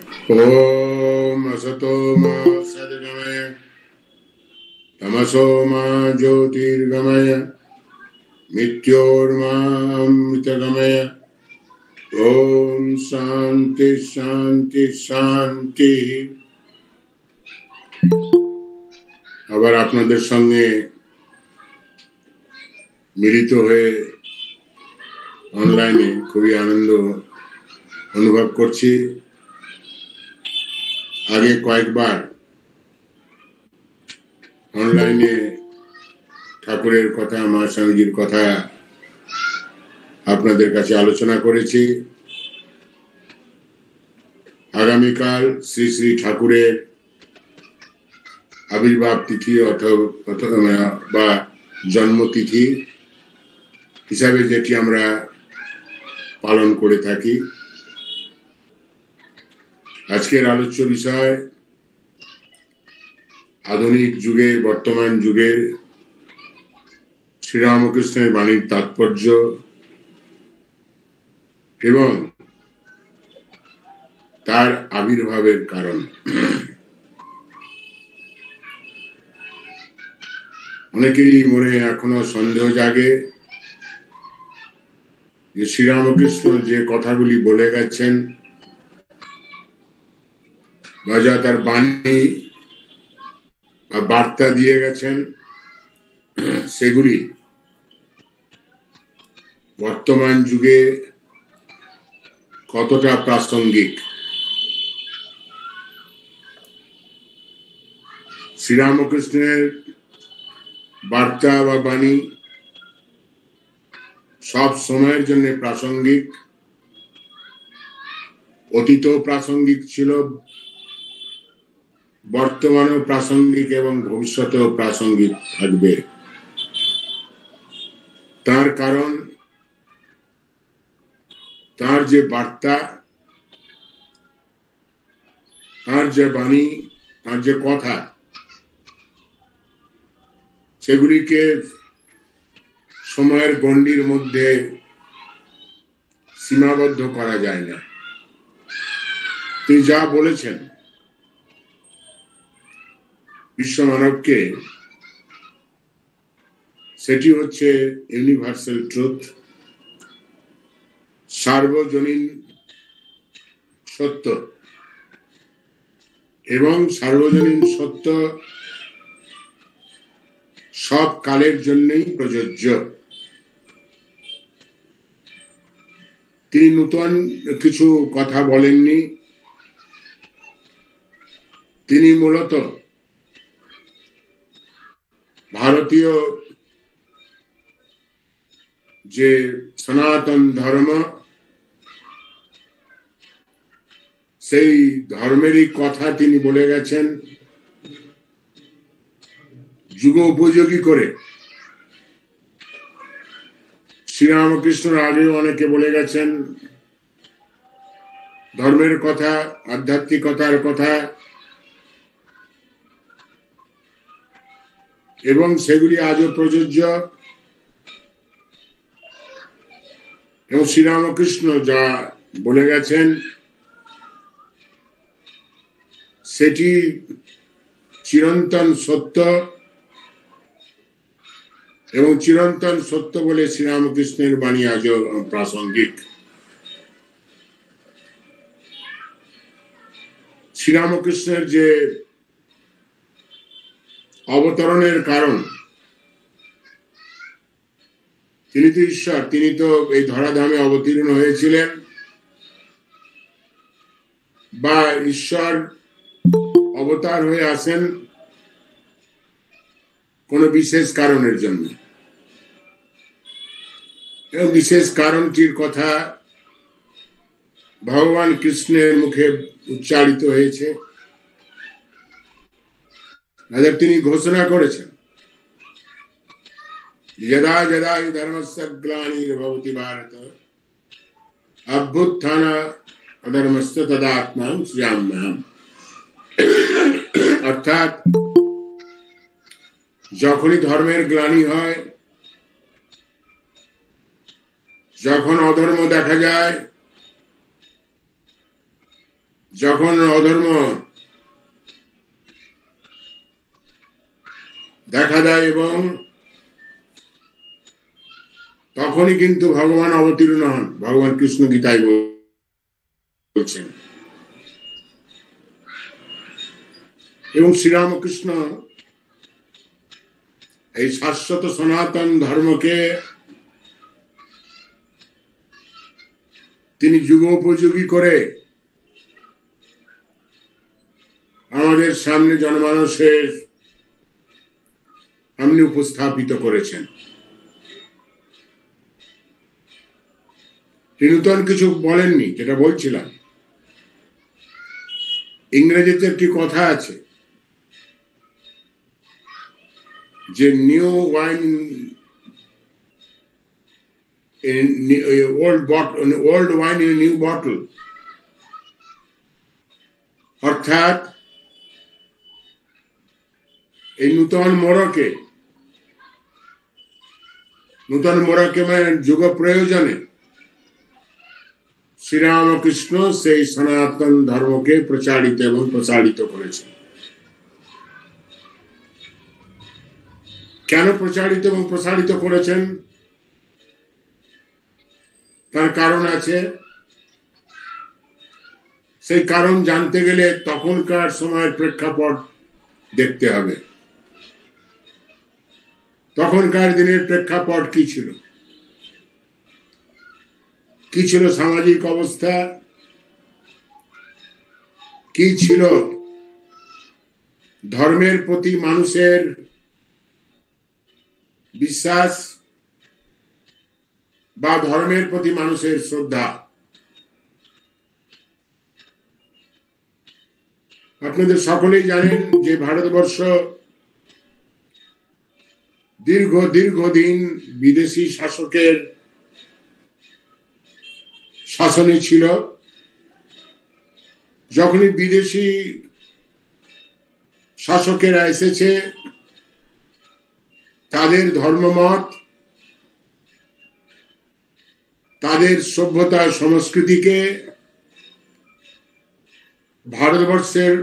ओम असतो मा सद्गमय तमसो मा ज्योतिर्गमय मृत्योर्मामृतगमय। ओम शांति शांति शांति। আবার আপনাদের সঙ্গে মিলিত হয়ে অনলাইনে খুবই আনন্দ অনুভব করছি। আগে কয়েকবার অনলাইনে ঠাকুরের কথা, মা স্বামীজির কথা আপনাদের কাছে আলোচনা করেছি। আগামীকাল শ্রী শ্রী ঠাকুরের আবির্ভাব তিথি বা জন্মতিথি হিসাবে যেটি আমরা পালন করে থাকি। আজকের আলোচ্য বিষয় আধুনিক যুগে, বর্তমান যুগে শ্রীরামকৃষ্ণের বাণীর তাৎপর্য এবং তার আবির্ভাবের কারণ। অনেকেরই মনে এখনো সন্দেহ জাগে যে শ্রীরামকৃষ্ণ যে কথাগুলি বলে গেছেন বা যা তার বাণী বা বার্তা দিয়ে গেছেন, সেগুলি বর্তমান যুগে কতটা প্রাসঙ্গিক। শ্রীরামকৃষ্ণের বার্তা বা বাণী সব সময়ের জন্য প্রাসঙ্গিক, অতীতেও প্রাসঙ্গিক ছিল, বর্তমানেও প্রাসঙ্গিক এবং ভবিষ্যতেও প্রাসঙ্গিক থাকবে। তার কারণ তার যে বার্তা, তার যে বাণী, তার যে কথা, সেগুলিকে সময়ের গণ্ডির মধ্যে সীমাবদ্ধ করা যায় না। তিনি যা বলেছেন বিশ্ব মানবকে, সেটি হচ্ছে ইউনিভার্সাল ট্রুথ, সার্বজনীন সত্য। এবং সার্বজনীন সত্য সব কালের জন্যই প্রযোজ্য। তিনি নতুন কিছু কথা বলেননি। তিনি মূলত ভারতীয় যে সনাতন ধর্ম, সেই ধর্মেরই কথা তিনি বলে গেছেন, যুগ উপযোগী করে। শ্রীরামকৃষ্ণ আগেও অনেকে বলে গেছেন ধর্মের কথা, আধ্যাত্মিকতার কথা, এবং সেগুলি আজও প্রযোজ্য। এবং শ্রীরামকৃষ্ণ যা বলে গেছেন সেটি চিরন্তন সত্য, এবং চিরন্তন সত্য বলে শ্রীরামকৃষ্ণের বাণী আজও প্রাসঙ্গিক। শ্রীরামকৃষ্ণের যে অবতরণের কারণ, তিনি তো ঈশ্বর, তিনি তো এই ধরাধামে অবতীর্ণ হয়েছিলেন, বা ঈশ্বর অবতার হয়ে আসেন কোন বিশেষ কারণের জন্য। এবং বিশেষ কারণটির কথা ভগবান কৃষ্ণের মুখে উচ্চারিত হয়েছে, তিনি ঘোষণা করেছেন, যদা যদা হি ধর্মস্য গ্লানির্ভবতি ভারত অভ্যুত্থান অধর্মস্য তদাত্মাহং সৃজাম্যহম। অর্থাৎ যখনই ধর্মের গ্লানি হয়, যখন অধর্ম দেখা যায়, যখন অধর্ম দেখা দেয় এবং তখনই কিন্তু ভগবান অবতীর্ণ হন। ভগবান কৃষ্ণ গীতায় বলছেন। এবং শ্রীরামকৃষ্ণ এই শাশ্বত সনাতন ধর্মকে তিনি যুগোপযোগী করে আমাদের সামনে জনমানসের সামনে উপস্থাপিত করেছেন। তিনি নতুন কিছু বলেননি, যেটা বলছিলাম। ইংরেজিতে একটি কথা আছে যে new wine old wine in new bottle, অর্থাৎ এই নূতন মোড়কে মানে যুগ প্রয়োজনে শ্রীরামকৃষ্ণ সেই সনাতন ধর্মকে প্রচারিত এবং প্রসারিত করেছেন। কেন প্রচারিত এবং প্রসারিত করেছেন তার কারণ আছে। সেই কারণ জানতে গেলে তখনকার সময়ের প্রেক্ষাপট দেখতে হবে। তখনকার দিনের প্রেক্ষাপট কি ছিল, কি ছিল সামাজিক অবস্থা, কি ছিল ধর্মের প্রতি মানুষের বিশ্বাস বা ধর্মের প্রতি মানুষের শ্রদ্ধা। আপনাদের সকলেই জানেন যে ভারতবর্ষ দীর্ঘদিন বিদেশি শাসকের শাসনে ছিল। যখনই বিদেশি শাসকেরা এসেছে, তাদের ধর্মমত, তাদের সভ্যতা সংস্কৃতিকে ভারতবর্ষের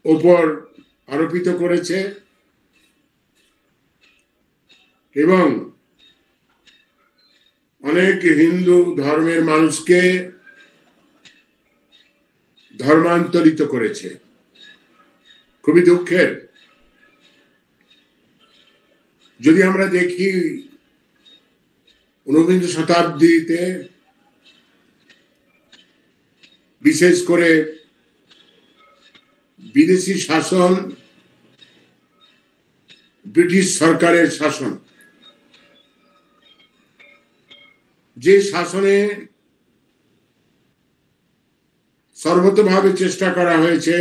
উপর আরোপিত করেছে এবং অনেক হিন্দু ধর্মের মানুষকে ধর্মান্তরিত করেছে। খুবই দুঃখের। যদি আমরা দেখি 19 শতাব্দীতে বিশেষ করে বিদেশি শাসন, ব্রিটিশ সরকারের শাসন, যে শাসনে সর্বতভাবে চেষ্টা করা হয়েছে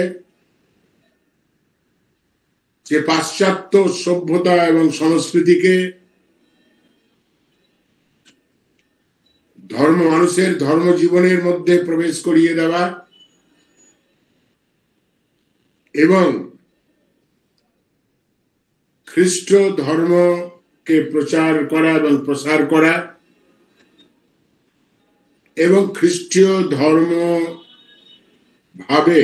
যে পাশ্চাত্য সভ্যতা এবং সংস্কৃতিকে মানুষের ধর্মজীবনের মধ্যে প্রবেশ করিয়ে দেওয়া এবং খ্রিস্ট ধর্মকে প্রচার করা এবং প্রসার করা এবং খ্রিস্টীয় ধর্ম ভাবে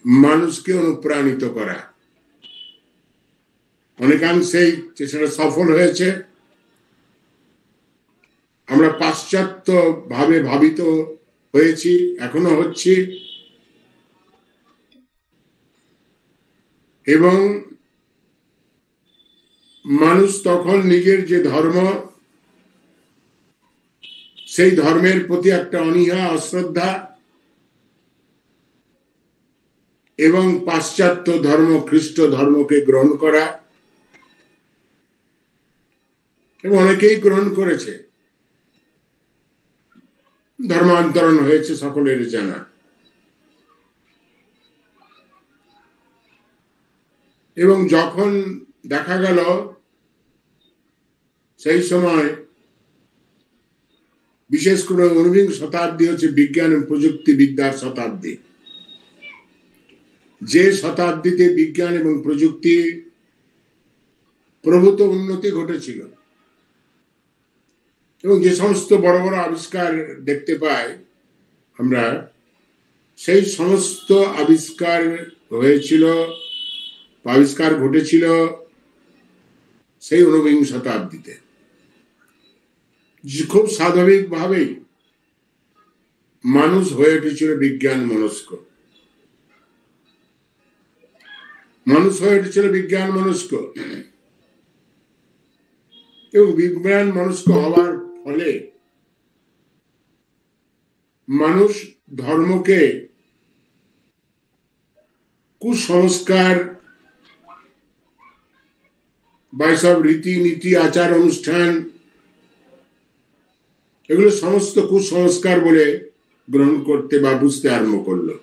মানুষকে অনুপ্রাণিত করা। অনেকাংশেই সেটা সফল হয়েছে। আমরা পাশ্চাত্য ভাবে ভাবিত হয়েছি, এখনো হচ্ছি, এবং মানুষ তখন নিজের যে ধর্ম, সেই ধর্মের প্রতি একটা অনীহা, অশ্রদ্ধা এবং পাশ্চাত্য ধর্ম, খ্রিস্ট ধর্মকে গ্রহণ করা, এবং অনেকেই গ্রহণ করেছে, ধর্মান্তরণ হয়েছে, সকলের জানা। এবং যখন দেখা গেল সেই সময় বিশেষ করে 19 শতাব্দী হচ্ছে বিজ্ঞান এবং প্রযুক্তি বিদ্যার শতাব্দী। যে শতাব্দীতে বিজ্ঞান এবং প্রযুক্তি প্রভূত উন্নতি ঘটেছিল, এবং যে সমস্ত বড় বড় আবিষ্কার দেখতে পাই আমরা, সেই সমস্ত আবিষ্কার হয়েছিল, আবিষ্কার ঘটেছিল সেই ঊনবিংশ শতাব্দীতে। খুব স্বাভাবিকভাবেই মানুষ হয়ে উঠেছিল বিজ্ঞান মনস্ক, মানুষ হয়ে উঠেছিল বিজ্ঞান মনস্ক, এবং বিজ্ঞান মনস্ক হওয়ার ফলে মানুষ ধর্মকে কুসংস্কার বা সব রীতিনীতি আচার অনুষ্ঠান এগুলো সমস্ত কুসংস্কার বলে গ্রহণ করতে বা বুঝতে আরম্ভ করলো।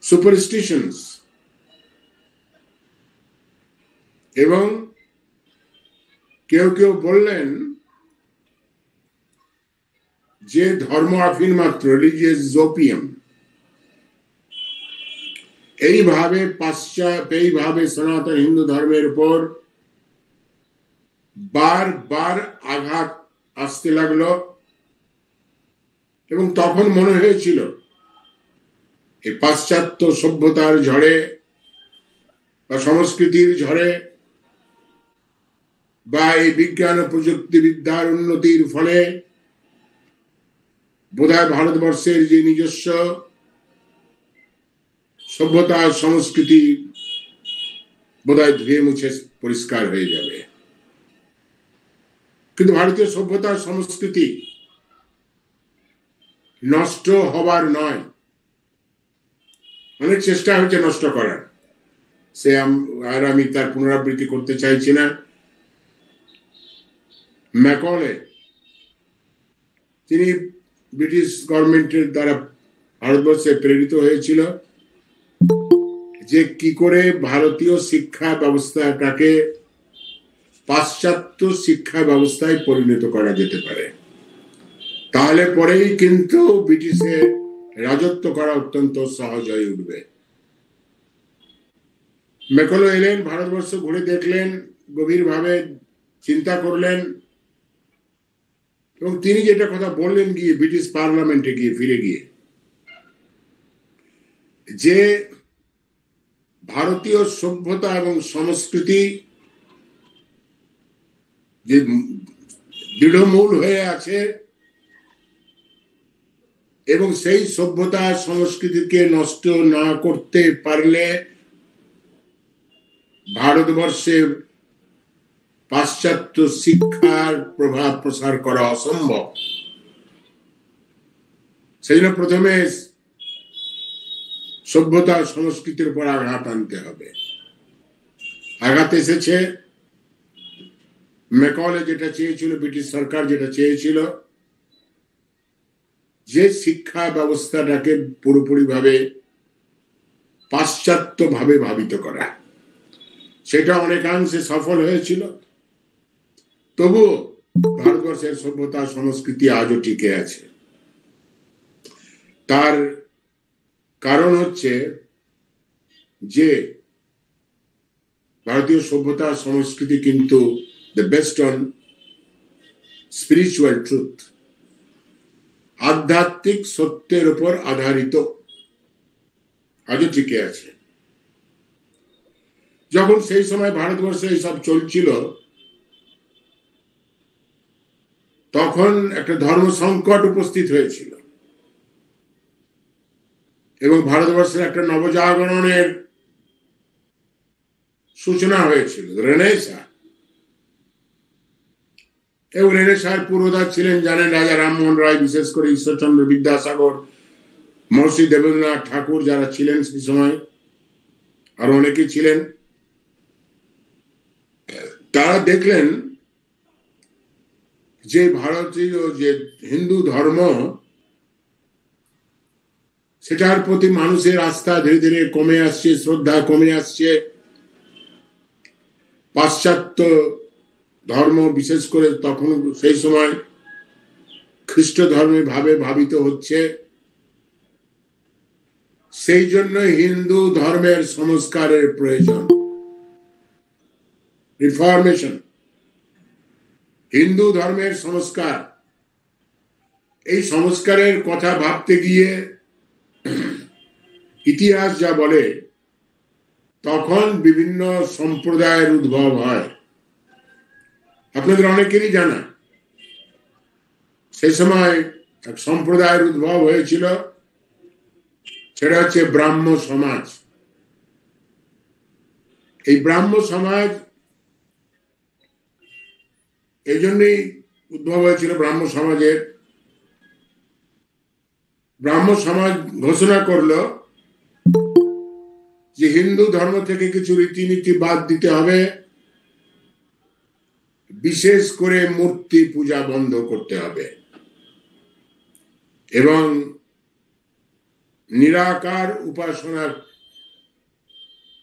সুপারস্টিশনস। এবং কেউ কেউ বললেন যে ধর্ম আফিন মাত্র, রিলিজিয়াস ওপিয়াম। এইভাবে সনাতন হিন্দু ধর্মের উপর বারবার আঘাত আসতে লাগলো, এবং তখন মনে হয়েছিল এই পাশ্চাত্য সভ্যতার ঝড়ে বা সংস্কৃতির ঝড়ে বা এই বিজ্ঞান ও প্রযুক্তিবিদ্যার উন্নতির ফলে বোধহয় ভারতবর্ষের যে নিজস্ব সভ্যতা সংস্কৃতি বোধহয় ধুয়ে মুছে পরিষ্কার হয়ে যাবে। কিন্তু ভারতীয় সভ্যতা সংস্কৃতি নষ্ট হবার নয়, অনেক চেষ্টা হচ্ছে নষ্ট করার, সে আর আমি তার পুনরাবৃত্তি করতে চাইছি না। ম্যাকলে, তিনি ব্রিটিশ গভর্নমেন্টের দ্বারা ভারতবর্ষে প্রেরিত হয়েছিল যে কি করে ভারতীয় শিক্ষা ব্যবস্থাটাকে পাশ্চাত্য শিক্ষা ব্যবস্থায় পরিণত করা যেতে পারে, তাহলে পরেই কিন্তু ব্রিটিশের রাজত্ব করা অত্যন্ত সহজ হয়ে উঠবে। ম্যাকলে এলেন, ভারতবর্ষ ঘুরে দেখলেন, গভীরভাবে চিন্তা করলেন, এবং তিনি যেটা কথা বললেন গিয়ে ব্রিটিশ পার্লামেন্টে গিয়ে ফিরে গিয়ে, যে ভারতীয় সভ্যতা এবং সংস্কৃতি যে দৃঢ়মূল হয়ে আছে, এবং সেই সভ্যতা সংস্কৃতিকে নষ্ট না করতে পারলে ভারতবর্ষে পাশ্চাত্য শিক্ষার প্রভাব প্রসার করা অসম্ভব। সেই জন্য প্রথমে সভ্যতা সংস্কৃতির উপর আঘাত আনতে হবে। আঘাত এসেছে। ম্যাকলে যেটা চেয়েছিল, ব্রিটিশ সরকার যেটা চেয়েছিল, যে শিক্ষা ব্যবস্থাটাকে পুরোপুরি ভাবে পাশ্চাত্য ভাবে ভাবিত করা, সেটা অনেকাংশে সফল হয়েছিল। তবুও ভারতবর্ষের সভ্যতা সংস্কৃতি আজও টিকে আছে। তার কারণ হচ্ছে যে ভারতীয় সভ্যতা সংস্কৃতি কিন্তু the based on spiritual truth, আধ্যাত্মিক সত্যের উপর আধারিত, আজও টিকে আছে। যখন সেই সময় ভারতবর্ষে এইসব চলছিল, তখন একটা ধর্ম সংকট উপস্থিত হয়েছিল, এবং ভারতবর্ষের একটা নবজাগরণের সূচনা হয়েছিল, রেনেসাঁ। এবং রেনেসাঁর পুরোধা ছিলেন, জানেন, রাজা রামমোহন রায়, বিশেষ করে ঈশ্বরচন্দ্র বিদ্যাসাগর, মহর্ষি দেবেন্দ্রনাথ ঠাকুর, যারা ছিলেন সেই সময়, আর অনেকেই ছিলেন। তারা দেখলেন যে ভারতীয় যে হিন্দু ধর্ম, সেটার প্রতি মানুষের আস্থা ধীরে ধীরে কমে আসছে, শ্রদ্ধা কমে আসছে। পাশ্চাত্য ধর্ম, বিশেষ করে তখন সেই সময় খ্রিস্ট ধর্মে ভাবিত হচ্ছে। সেই জন্য হিন্দু ধর্মের সংস্কারের প্রয়োজন, রিফর্মেশন। হিন্দু ধর্মের সংস্কার, এই সংস্কারের কথা ভাবতে গিয়ে ইতিহাস যা বলে তখন বিভিন্ন সম্প্রদায়ের উদ্ভব হয়। আপনাদের অনেকেরই জানা সেই সময় এক সম্প্রদায়ের উদ্ভব হয়েছিল, সেটা হচ্ছে ব্রাহ্ম সমাজ। এই ব্রাহ্ম সমাজ এই জন্যই উদ্ভব হয়েছিল। ব্রাহ্ম সমাজ ঘোষণা করলো যে হিন্দু ধর্ম থেকে কিছু রীতিনীতি বাদ দিতে হবে, বিশেষ করে মূর্তি পূজা বন্ধ করতে হবে এবং নিরাকার উপাসনার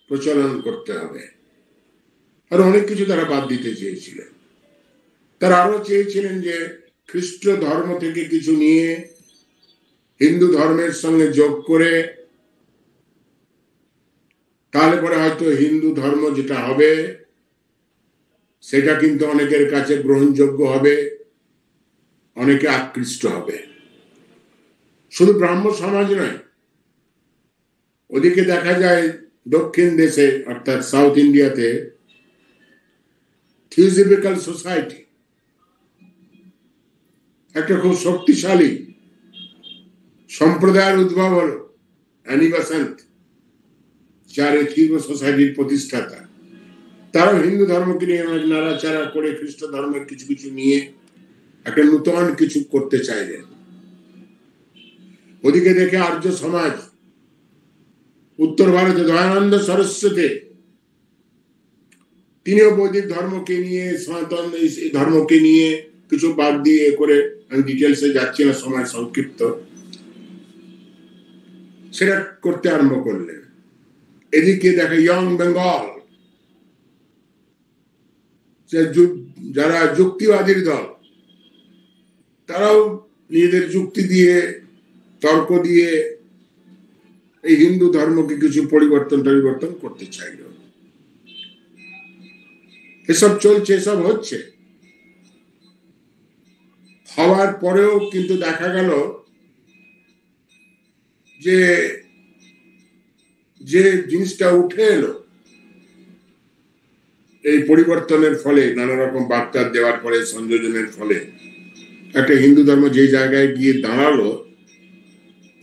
প্রচলন করতে হবে। আর অনেক কিছু তারা বাদ দিতে চেয়েছিলেন। তারা আরো চেয়েছিলেন যে খ্রিস্ট ধর্ম থেকে কিছু নিয়ে হিন্দু ধর্মের সঙ্গে যোগ করে তাহলে পরে হয়তো হিন্দু ধর্ম যেটা হবে সেটা কিন্তু অনেকের কাছে গ্রহণযোগ্য হবে, অনেকে আকৃষ্ট হবে। শুধু ব্রাহ্ম সমাজ নয়, ওদিকে দেখা যায় দক্ষিণ দেশে অর্থাৎ সাউথ ইন্ডিয়াতে থিওসফিক্যাল সোসাইটি একটা খুব শক্তিশালী সম্প্রদায়ের উদ্ভব হলো। অ্যানি বেসান্ত, যার থিওসফিক্যাল সোসাইটির প্রতিষ্ঠাতা, তারাও হিন্দু ধর্মকে নিয়ে নাড়াচাড়া করে খ্রিস্ট ধর্মের কিছু কিছু নিয়ে একটা নূতন কিছু করতে চাইলেন। ওদিকে দেখে আর্য সমাজ, উত্তর ভারতে দয়ানন্দ সরস্বতী, তিনিও বৈদিক ধর্মকে নিয়ে, সনাতন এই ধর্মকে নিয়ে কিছু বাদ দিয়ে করে, আমি ডিটেলসে যাচ্ছি না, সময় সংক্ষিপ্ত, সেটা করতে আরম্ভ করলেন। এদিকে দেখে ইয়ং বেঙ্গল, যারা যুক্তিবাদীর দল, তারাও নিজেদের যুক্তি দিয়ে, তর্ক দিয়ে এই হিন্দু ধর্মকে কিছু পরিবর্তন করতে চাইল। এসব চলছে, এসব হচ্ছে। হওয়ার পরেও কিন্তু দেখা গেল যে যে জিনিসটা উঠে এলো এই পরিবর্তনের ফলে, নানা রকম বার্তা দেওয়ার পরে, সংযোজনের ফলে একটা হিন্দু ধর্ম যে জায়গায় গিয়ে দাঁড়ালো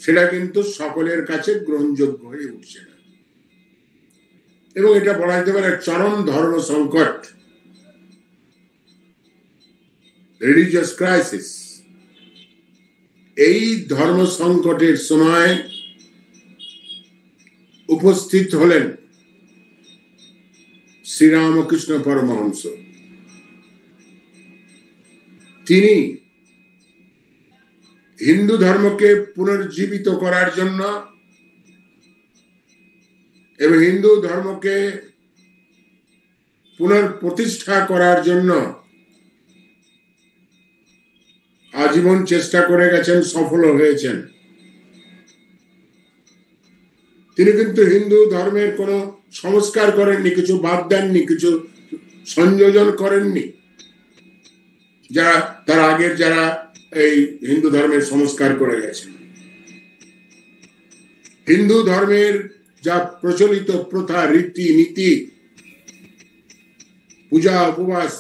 সেটা কিন্তু সকলের কাছে গ্রহণযোগ্য হয়ে উঠছে না। এবং এটা বলা যেতে পারে চরম ধর্ম সংকট, রিলিজিয়াস ক্রাইসিস। এই ধর্ম সংকটের সময় উপস্থিত হলেন শ্রীরামকৃষ্ণ পরমহংস। তিনি হিন্দু ধর্মকে পুনর্জীবিত করার জন্য এবং হিন্দু ধর্মকে পুনঃপ্রতিষ্ঠা করার জন্য আজীবন চেষ্টা করে গেছেন, সফল হয়েছেন। তিনি কিন্তু হিন্দু ধর্মের কোনো সংস্কার করেননি, কিছু বাদ দেননি, কিছু সংযোজন করেননি। যারা তার আগের যারা এই হিন্দু ধর্মের সংস্কার করে গেছেন, হিন্দু ধর্মের যা প্রচলিত প্রথা, রীতি নীতি, পূজা উপবাস,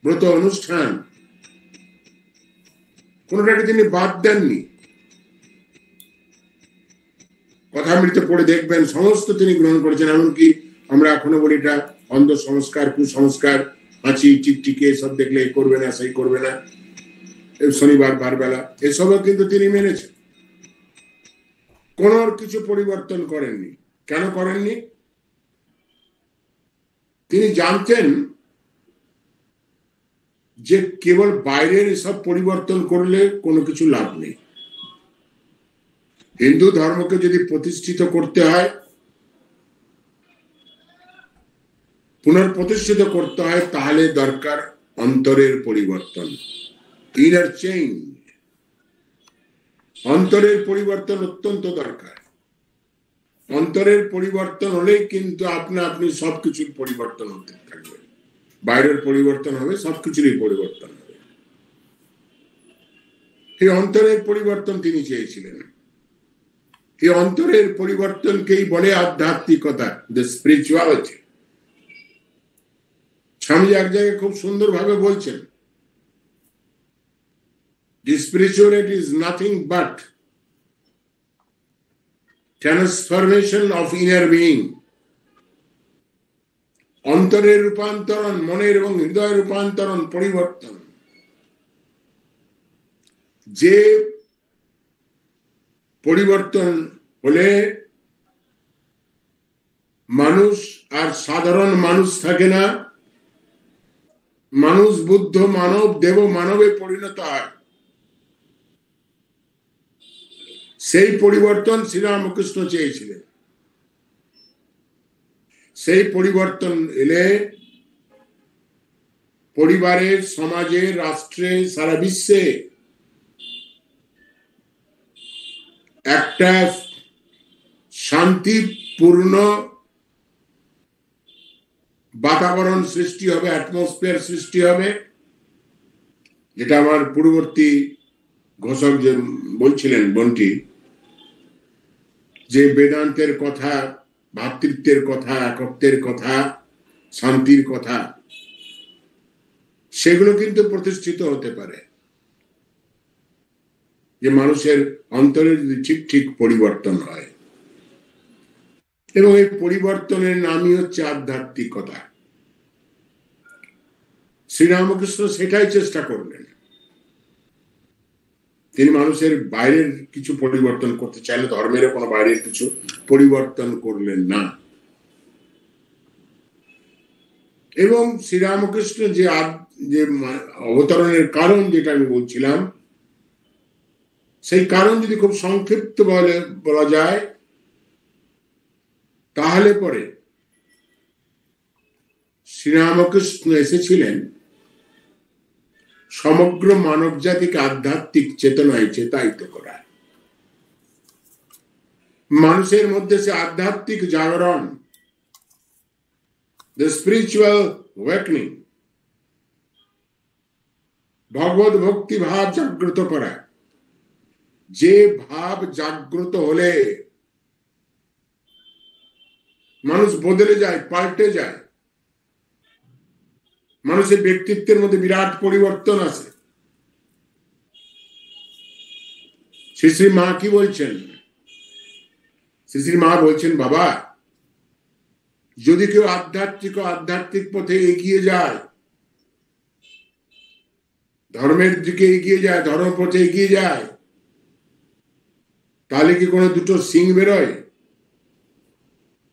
ব্রত অনুষ্ঠান, কোনটাকে তিনি বাদ দেননি। কথামৃত পড়ে দেখবেন সমস্ত তিনি গ্রহণ করেছেন। এমনকি আমরা এখনো বলি এটা অন্ধ সংস্কার, কুসংস্কার, হাঁচি, টিকটিকে এসব দেখলে এই করবে না, সেই করবে না, শনিবার বারবেলা, এসবও কিন্তু তিনি মেনেছেন। কোন কিছু পরিবর্তন করেননি। কেন করেননি? তিনি জানতেন যে কেবল বাইরের এসব পরিবর্তন করলে কোনো কিছু লাভ নেই। হিন্দু ধর্মকে যদি প্রতিষ্ঠিত করতে হয়, পুনঃপ্রতিষ্ঠিত করতে হয়, তাহলে দরকার অন্তরের পরিবর্তন, ইনার চেঞ্জ। অন্তরের পরিবর্তন অত্যন্ত দরকার। অন্তরের পরিবর্তন হলেই কিন্তু আপনি সবকিছুর পরিবর্তন হতে থাকবে। বাইরের পরিবর্তন হবে, সবকিছুরই পরিবর্তন হবে। এই অন্তরের পরিবর্তন তিনি চেয়েছিলেন। এই অন্তরের পরিবর্তনকেই বলে আধ্যাত্মিকতা, দ্য স্পিরিচুয়ালিটি। স্বামীজি এক জায়গায় খুব সুন্দরভাবে বলছেন, the spirituality is nothing but transformation of inner being. অন্তরের রূপান্তরণ, মনের এবং হৃদয়ের রূপান্তরণ, পরিবর্তন। যে পরিবর্তন হলে মানুষ আর সাধারণ মানুষ থাকে না, মানুষ বুদ্ধ মানব দেব মানবে পরিণত হয়। সেই পরিবর্তন শ্রীরামকৃষ্ণ চেয়েছিলেন। সেই পরিবর্তন এলে পরিবারের, সমাজে, রাষ্ট্রে, সারা বিশ্বে একটা শান্তিপূর্ণ বাতাবরণ সৃষ্টি হবে, অ্যাটমসফিয়ার সৃষ্টি হবে। যেটা আমার পূর্ববর্তী ঘোষক যে বলছিলেন বন্টি, যে বেদান্তের কথা, ভাতৃত্বের কথা, একত্বের কথা, শান্তির কথা, সেগুলো কিন্তু প্রতিষ্ঠিত হতে পারে যে মানুষের অন্তরে যদি ঠিক ঠিক পরিবর্তন হয়। এবং এই পরিবর্তনের নামই হচ্ছে আধ্যাত্মিকতা। শ্রীরামকৃষ্ণ সেটাই চেষ্টা করলেন। তিনি মানুষের বাইরের কিছু পরিবর্তন করতে চাইলে ধর্মের কোনো বাইরের কিছু পরিবর্তন করলেন না। এবং শ্রীরামকৃষ্ণ যে অবতরণের কারণ যেটা আমি বলছিলাম, সেই কারণ যদি খুব সংক্ষিপ্ত বলা যায়, তাহলে পরে শ্রীরামকৃষ্ণ এসেছিলেন সমগ্র মানব জাতিকে আধ্যাত্মিক চেতনায় চেতায়িত করা। মানুষের মধ্যে সে আধ্যাত্মিক জাগরণ, the spiritual awakening, ভগবত ভক্তি ভাব জাগ্রত করা। যে ভাব জাগ্রত হলে মানুষ বদলে যায়, পাল্টে যায়, মানুষের ব্যক্তিত্বের মধ্যে বিরাট পরিবর্তন আসে। শ্রী শ্রী মা কি বলছেন? শ্রী শ্রী মা বলছেন, বাবা, যদি কেউ আধ্যাত্মিক পথে এগিয়ে যায়, ধর্মের দিকে এগিয়ে যায়, ধর্মপথে এগিয়ে যায়, তাহলে কি কোনো দুটো সিং বেরোয়?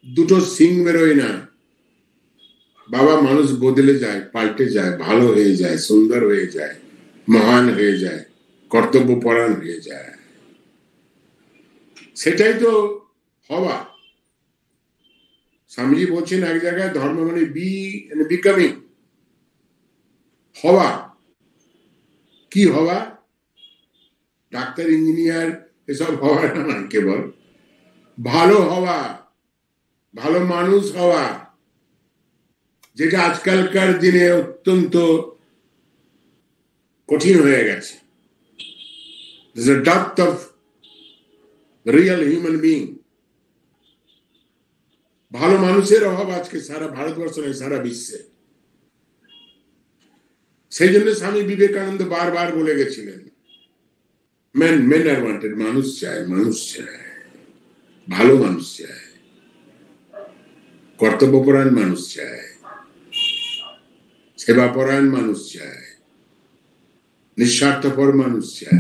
দুটো সিং বেরোয় না বাবা। মানুষ বদলে যায়, পাল্টে যায়, ভালো হয়ে যায়, সুন্দর হয়ে যায়, মহান হয়ে যায়, কর্তব্যপরায়ণ হয়ে যায়। সেটাই তো হওয়া। স্বামীজি বলছেন এক জায়গায়, ধর্ম মানে বিকামিং, হওয়া। কি হওয়া? ডাক্তার, ইঞ্জিনিয়ার এসব হওয়া না, কেবল ভালো হওয়া, ভালো মানুষ হওয়া, যেটা আজকালকার দিনে অত্যন্ত কঠিন হয়ে গেছে। There's a depth of real human being. ভালো মানুষের অভাব আজকে সারা ভারতবর্ষ নয়, সারা বিশ্বে। সেই জন্য স্বামী বিবেকানন্দ বারবার বলে গেছিলেন, men are wanted, মানুষ চায়, মানুষ চায়, ভালো মানুষ চায়, কর্তব্যপরায়ণ মানুষ চায়, সেবাপরায়ণ মানুষ চায়, নিঃস্বার্থপর মানুষ চায়।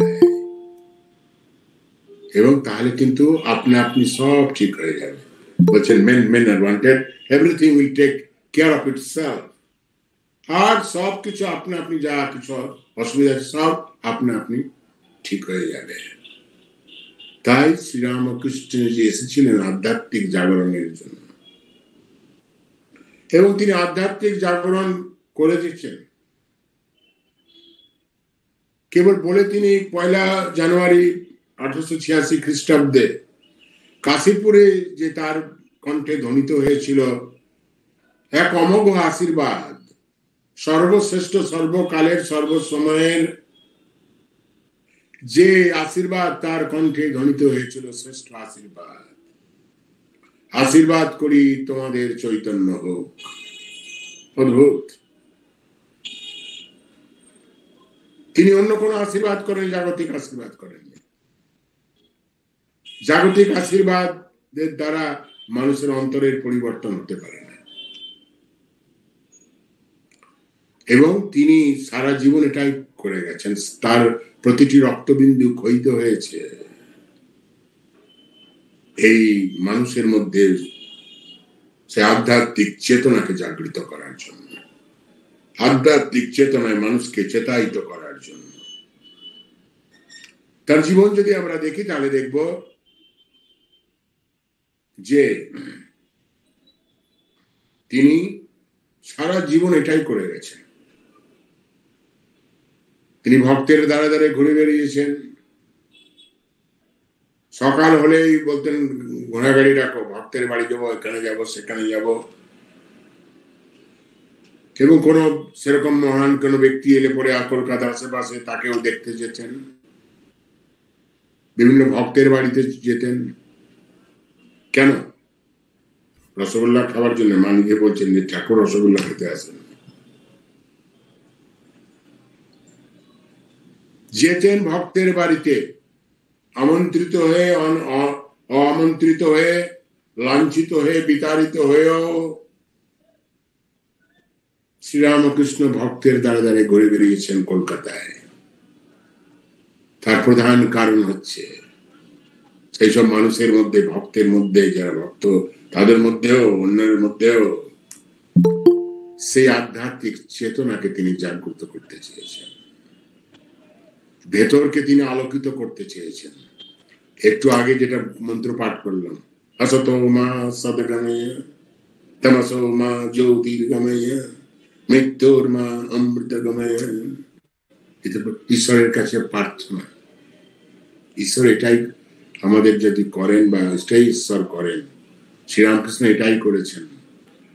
এবং তাহলে কিন্তু আপনি সব ঠিক হয়ে যাবে। বলছেন men are wanted, everything will take care of itself. আর সব কিছু আপনি যা কিছু অসুবিধা আছে সব আপনি ঠিক হয়ে যাবে। তাই শ্রীরামকৃষ্ণ যে এসেছিলেন আধ্যাত্মিক জাগরণের জন্য, এবং তিনি আধ্যাত্মিক জাগরণ করে দিচ্ছেন। কেবল বলে তিনি 1 জানুয়ারি 1886 খ্রিস্টাব্দে কাশীপুরে যে তার কণ্ঠে ধ্বনিত হয়েছিল এক অমোঘ আশীর্বাদ, সর্বশ্রেষ্ঠ সর্বকালের সর্বসময়ের যে আশীর্বাদ তার কণ্ঠে ধ্বনিত হয়েছিল, শ্রেষ্ঠ আশীর্বাদ, আশীর্বাদ করি তোমাদের চৈতন্য হোক। অদ্ভুত। তিনি অন্য কোন আশীর্বাদ করেন, জাগতিক আশীর্বাদ করেন। জাগতিক আশীর্বাদের দ্বারা মানুষের অন্তরের পরিবর্তন হতে পারে না, এবং তিনি সারা জীবন এটাই করে গেছেন। তার প্রতিটি রক্তবিন্দু ক্ষয়িত হয়েছে এই মানুষের মধ্যে সে আধ্যাত্মিক চেতনাকে জাগৃত করার জন্য, আধ্যাত্মিক চেতনায় মানুষকে চেতায়িত করার জন্য। তার জীবন যদি আমরা দেখি তাহলে দেখব যে তিনি সারা জীবন এটাই করে গেছেন। তিনি ভক্তের দ্বারে দ্বারে ঘুরে বেরিয়েছেন। সকাল হলেই বলতেন ঘোড়া গাড়ি রাখো, ভক্তের বাড়ি যাবো, এখানে যাব সেখানে যাব। এবং কোন সেরকম মহান কোন ব্যক্তি এলে পরে কলকাতা আশেপাশে তাকেও দেখতে যেতেন, বিভিন্ন ভক্তের বাড়িতে যেতেন। কেন? রসগোল্লা খাওয়ার জন্য। মা নিজে বলছেন যে ঠাকুর রসগোল্লা খেতে আসেন। যেতেন ভক্তের বাড়িতে, আমন্ত্রিত হয়ে অআমন্ত্রিত হয়ে, লাঞ্ছিত হয়ে, বিতাড়িত হয়েও শ্রীরামকৃষ্ণ ভক্তের দ্বারে দ্বারে ঘুরে বেরিয়েছেন কলকাতায়। তার প্রধান কারণ হচ্ছে সেই সব মানুষের মধ্যে, ভক্তের মধ্যে, যারা ভক্ত তাদের মধ্যেও, অন্যের মধ্যেও সেই আধ্যাত্মিক চেতনাকে তিনি জাগ্রত করতে চেয়েছেন, ভেতরকে তিনি আলোকিত করতে চেয়েছেন। একটু আগে যেটা মন্ত্র পাঠ করলাম, আসতো মা সদগময়, তমসো মা জ্যোতির্গময়, মৃত্যুর মা অমৃতগময়। এটা ঈশ্বরের কাছে প্রার্থনা। ঈশ্বর এটাই আমাদের যদি করেন, বা এটাই ঈশ্বর করেন, শ্রীরামকৃষ্ণ এটাই করেছেন,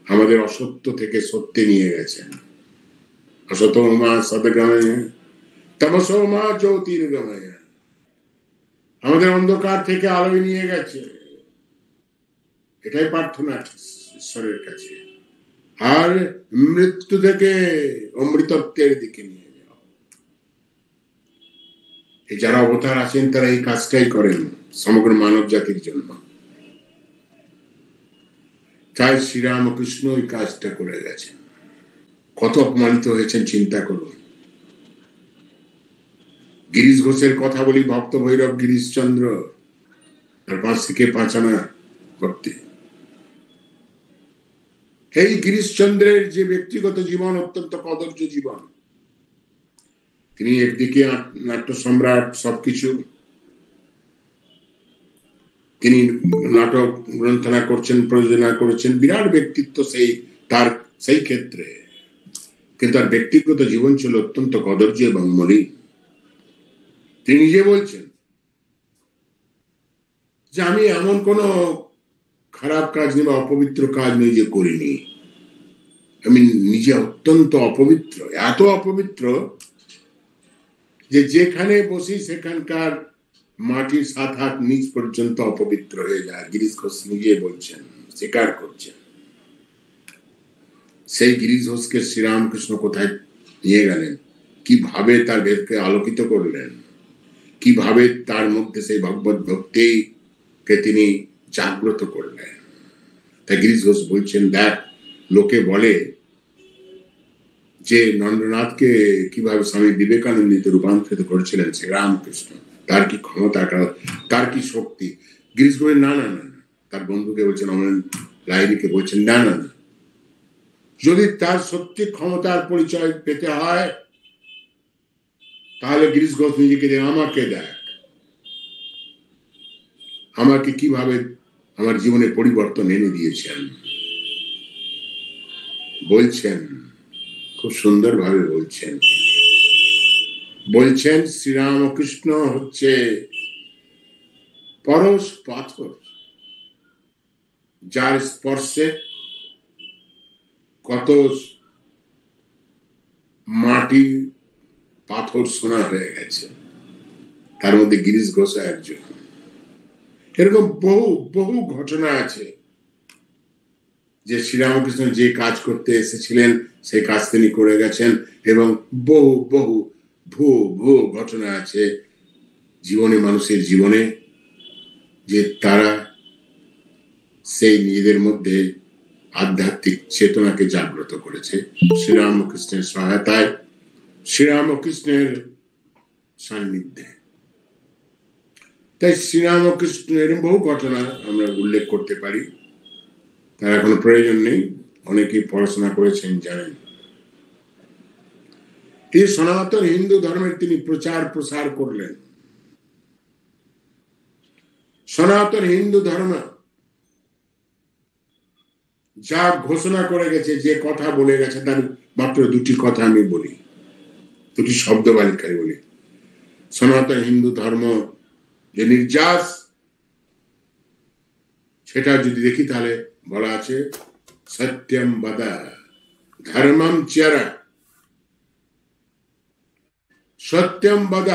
আমাদের অসত্য থেকে সত্যে নিয়ে গেছেন। আসতো মা সদগময়, তমসো মা জ্যোতির্গময়, আমাদের অন্ধকার থেকে আলোয় নিয়ে গেছে। এটাই প্রার্থনা ঈশ্বরের কাছে। আর মৃত্যু থেকে অমৃতত্বের দিকে নিয়ে যাও। এই যারা অবতার আছেন তারা এই কাজটাই করেন সমগ্র মানব জাতির জন্য। তাই শ্রীরামকৃষ্ণ এই কাজটা করে গেছেন। কত অপমানিত হয়েছেন চিন্তা করুন। গিরিশ ঘোষের কথা বলি, ভক্ত ভৈরব গিরিশচন্দ্র, তার 5 থেকে 5 আনা ভক্তি। এই গিরিশচন্দ্রের যে ব্যক্তিগত জীবন অত্যন্ত কদর্য জীবন। তিনি একদিকে নাট্য সম্রাট, সবকিছু, তিনি নাটক গ্রন্থনা করছেন, প্রযোজনা করেছেন, বিরাট ব্যক্তিত্ব তার সেই ক্ষেত্রে। কিন্তু তার ব্যক্তিগত জীবন ছিল অত্যন্ত কদর্য এবং মলিন। তিনি নিজে বলছেন যে আমি এমন কোন খারাপ কাজ নেই বা অপবিত্র কাজ নিজে করিনি। আমি নিজে অত্যন্ত অপবিত্র, এত অপবিত্র যে যেখানে বসি সেখানকার মাটির 7 হাত নিচ পর্যন্ত অপবিত্র হয়ে যায়। গিরিশ ঘোষ নিজে বলছেন, স্বীকার করছেন। সেই গিরিশ ঘোষকে শ্রীরামকৃষ্ণ কোথায় নিয়ে গেলেন, কিভাবে তার ভেদকে আলোকিত করলেন, কিভাবে তার মধ্যে সেই ভগবত ভক্তিকে তিনি জাগ্রত করলেন। তাই গিরিশ ঘোষ বলছেন, দেখ, লোকে বলে যে নরেন্দ্রনাথকে কিভাবে স্বামী বিবেকানন্দিতে রূপান্তরিত করেছিলেন শ্রীরামকৃষ্ণ, তার কি ক্ষমতা, তার কি শক্তি। গিরিশ ঘোষ না না না, তার বন্ধুকে বলছেন, অমরেন লাহিড়ীকে বলছেন, না না না, যদি তার সত্যি ক্ষমতার পরিচয় পেতে হয় তাহলে গিরিশ ঘোষ নিজেকে আমাকে দেখ, আমাকে কিভাবে আমার জীবনে পরিবর্তন এনে দিয়েছেন। বলছেন, খুব সুন্দর ভাবে বলছেন শ্রীরামকৃষ্ণ হচ্ছে পরশ পাথর, যার স্পর্শে কত মাটি পাথর সোনা হয়ে গেছে, তার মধ্যে গিরিশ ঘোষা একজন। এরকম বহু বহু ঘটনা আছে যে শ্রীরামকৃষ্ণ যে কাজ করতে এসেছিলেন সেই কাজ তিনি করে গেছেন, এবং বহু বহু ভূ ঘটনা আছে জীবনে, মানুষের জীবনে, যে তারা সেই নিজেদের মধ্যে আধ্যাত্মিক চেতনাকে জাগ্রত করেছে শ্রীরামকৃষ্ণের সহায়তায়, শ্রীরামকৃষ্ণের সান্নিধ্যে। তাই শ্রীরামকৃষ্ণের বহু ঘটনা আমরা উল্লেখ করতে পারি, তার কোনো প্রয়োজন নেই, অনেকেই পড়াশোনা করেছেন, জানেন। এই সনাতন হিন্দু ধর্মের তিনি প্রচার প্রসার করলেন। সনাতন হিন্দু ধর্ম যা ঘোষণা করে গেছে, যে কথা বলে গেছে, তার মাত্র দুটি কথা আমি বলি, দুটি শব্দ বালিকায় বলি। সনাতন হিন্দু ধর্ম যে নির্যাস, সেটা যদি দেখি তাহলে বলা আছে সত্যম বদ ধর্মম চর। সত্যম বদ,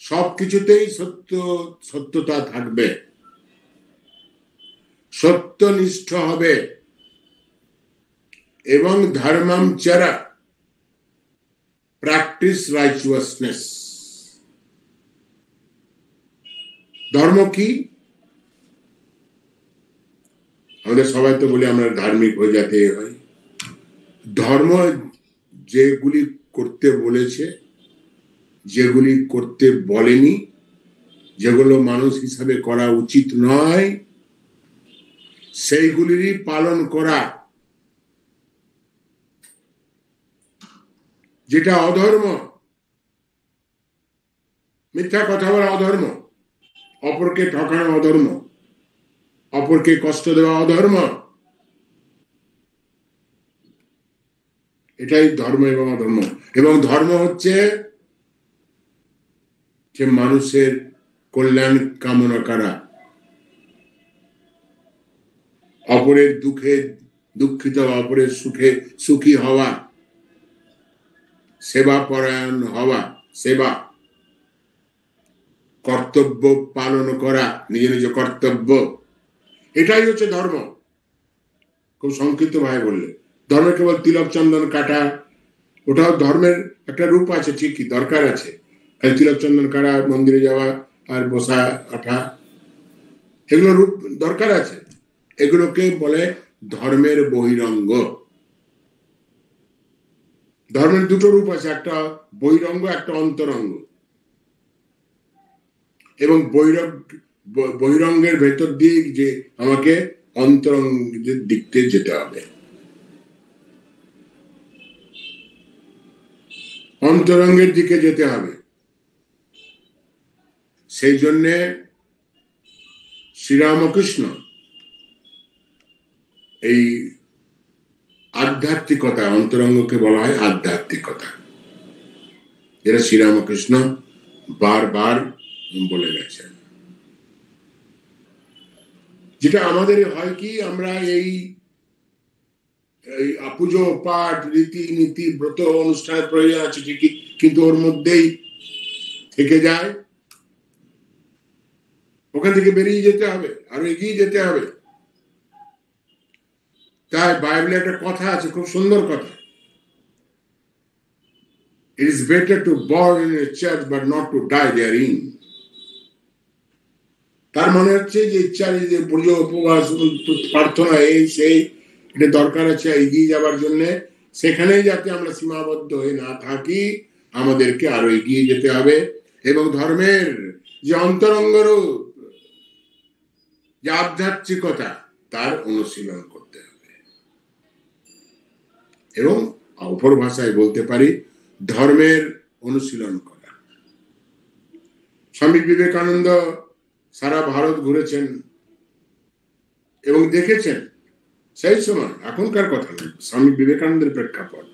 সবকিছুতেই সত্যতা থাকবে, সত্যনিষ্ঠ হবে, এবং ধর্মম চর, প্র্যাকটিস রাইচুয়াসনেস। ধর্ম কি? আমাদের সবাই তো বলি আমরা ধার্মিক হয়ে যেতে হয়। ধর্ম যেগুলি করতে বলেছে, যেগুলি করতে বলেনি, যেগুলো মানুষ হিসাবে করা উচিত নয়, সেইগুলিরই পালন করা। যেটা অধর্ম, মিথ্যা কথা বলা অধর্ম, অপরকে ঠকানো অধর্ম, অপরকে কষ্ট দেওয়া অধর্ম, এটাই ধর্ম এবং অধর্ম। এবং ধর্ম হচ্ছে যে মানুষের কল্যাণ কামনা করা, অপরের দুঃখে দুঃখিত, অপরের সুখে সুখী হওয়া, সেবা পরায়ণ হওয়া, সেবা, কর্তব্য পালন করা, নিজ নিজ কর্তব্য, এটাই হচ্ছে ধর্ম। খুব সংক্ষিপ্ত ভাবে বললে, ধর্মে কেবল তিলক চন্দন কাটা, ওটাও ধর্মের একটা রূপ আছে, ঠিকই দরকার আছে। তিলক চন্দন কাটা, মন্দিরে যাওয়া আর বসা আঠা, এগুলো রূপ দরকার আছে। এগুলোকে বলে ধর্মের বহিরঙ্গ। ধর্মের দুটো রূপ আছে, একটা বহিরঙ্গ, একটা অন্তরঙ্গ। এবং বহিরঙ্গের ভেতর দিয়ে যে আমাকে অন্তরঙ্গের দিক দিয়ে যেতে হবে, অন্তরঙ্গের দিকে যেতে হবে। সেই জন্যে শ্রীরামকৃষ্ণ এই আধ্যাত্মিকতা, অন্তরঙ্গকে বলা হয় আধ্যাত্মিকতা, যেটা শ্রীরামকৃষ্ণ বারবার বলে গেছেন। যেটা আমাদের হয় কি, আমরা এই পুজো পাঠ রীতি নীতি ব্রত অনুষ্ঠানের প্রয়োজন আছে ঠিকই, কিন্তু ওর মধ্যেই থেকে যায়। ওখান থেকে বেরিয়ে যেতে হবে, আরো এগিয়ে যেতে হবে। তাই বাইবেলে একটা কথা আছে, খুব সুন্দর কথা, it is better to born in a church but not to die therein। তার মানে হচ্ছে যে ইচ্ছা, যে পুজো উপবাস প্রার্থনা এই সেই, এটা দরকার আছে এগিয়ে যাবার জন্য। সেখানেই যাতে আমরা সীমাবদ্ধ হয়ে না থাকি, আমাদেরকে আরো এগিয়ে যেতে হবে। এবং ধর্মের যে অন্তরঙ্গ রূপ, যে আধ্যাত্মিকতা, তার অনুশীলন করতে হবে। এবং অপর ভাষায় বলতে পারি, ধর্মের অনুশীলন করা। স্বামী বিবেকানন্দ সারা ভারত ঘুরেছেন এবং দেখেছেন সেই সময়, এখনকার কথা না, স্বামী বিবেকানন্দের প্রেক্ষাপট,